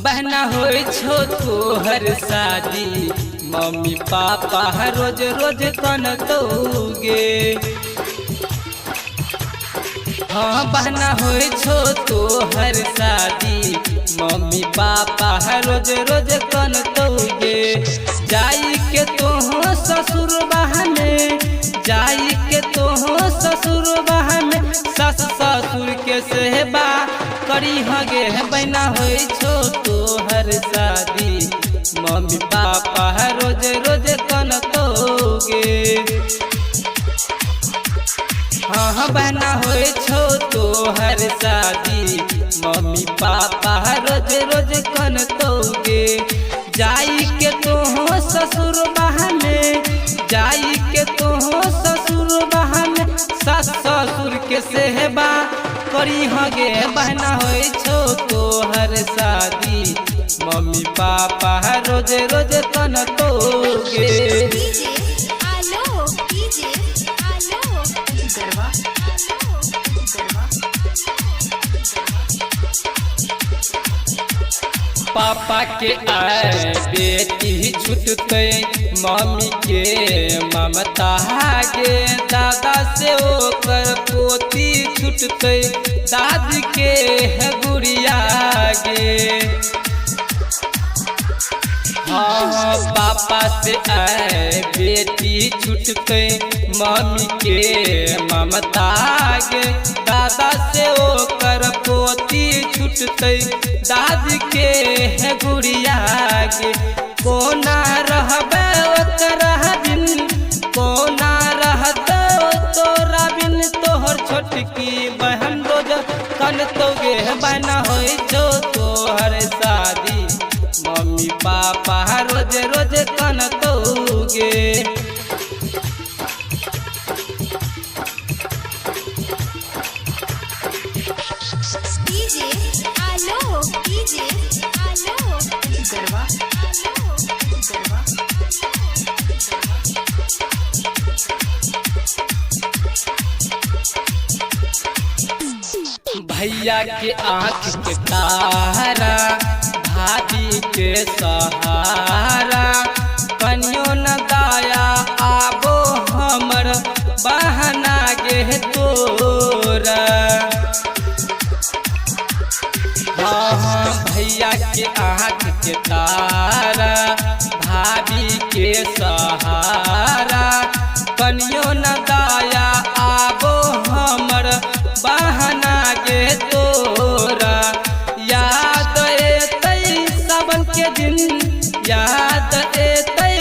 बहना होई छो तोहर शादी, मम्मी पापा रोज रोज कनतोगे। हाँ बहना होई छो तोहर शादी, मम्मी पापा रोज रोज कनतोगे। जाई के तोहो ससुर बहने, जाई के तोहो ससुर बहने, सस ससुर के सेवा करी हगे। बहना होई छो तोहर शादी, मम्मी पापा रोज रोज कनतोगे। हाँ बहना होई छो तोहर शादी, मम्मी पापा रोज रोज कनतोगे। जाई के तोहो ससुर बहने, जाई के तोहो ससुर बहने, सस ससुर के सेवा करी हगे। बहना होई छो तोहर शादी, मम्मी पापा रोज रोज कनतोगे। पापा के आए बेटी छूटते, मम्मी के ममता गे। दादा से ओकर पोती छूटते, दादी के है गुड़िया गे। हाँ पापा से आए बेटी छूटते, मम्मी के ममता गे। दादा से ओकर पोती छूटते, दादी के है गुड़िया गे। कोना रहबे ओकरा बिन, कोना रहते तोरा बिन, तोहर छोटकी बहन रोज कनतोगे। बहना होई छो तोहर शादी, मम्मी पापा रोज रोज कनतोगे। भैया के आँख के तारा, भाभी के सहारा, कनियो न दाया आबो हमर बहना गे तोरा। हाँ भैया के आँख के तारा, भाभी के सहारा, कनियो न दाया आबो हमर बहना गे तोरा। याद एतै सावन के दिन, याद एतै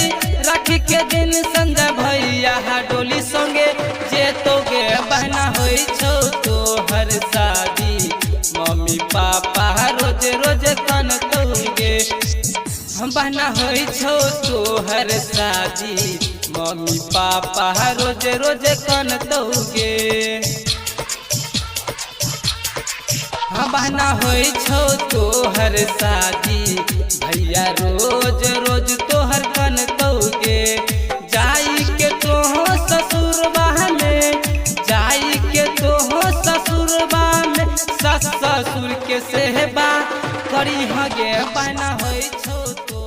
राखी के दिन, संजय भैया डोली संगे जेतोगे। बहना होई छो तोहर शादी, मम्मी पापा रोज रोज कनतोगे। बहना होई छो तोहर शादी, मम्मी पापा रोज रोज कनतोगे। हाँ बहना होई छो तोहर शादी, भैया रोज रोज तोहर कनतोगे। जाई के तोहो ससुर बहने, जाई के तोहो ससुर बहने, सस ससुर के सेवा करी हगे। बहना होई छो तो